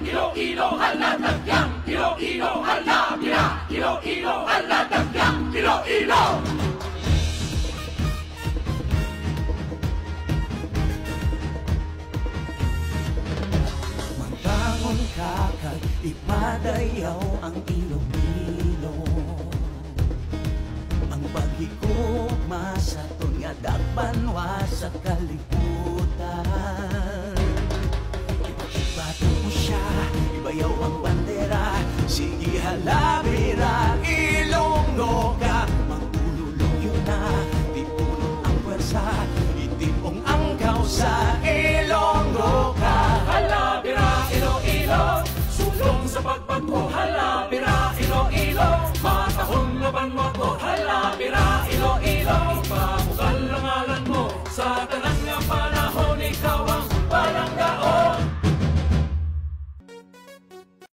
Iloilo, halatakyang, Iloilo, halabira, Iloilo, halatakyang, Iloilo. Mantangon kakag, ipadayaw ang Iloilo. Ang paghigugma sa tunya dagbanwa sa kalibutan. Ibato mo siya, ibayaw ang bandera. Sige halabira, Ilonggo ka. Magululuyo na, tipulong ang pwersa, itipong ang kausa.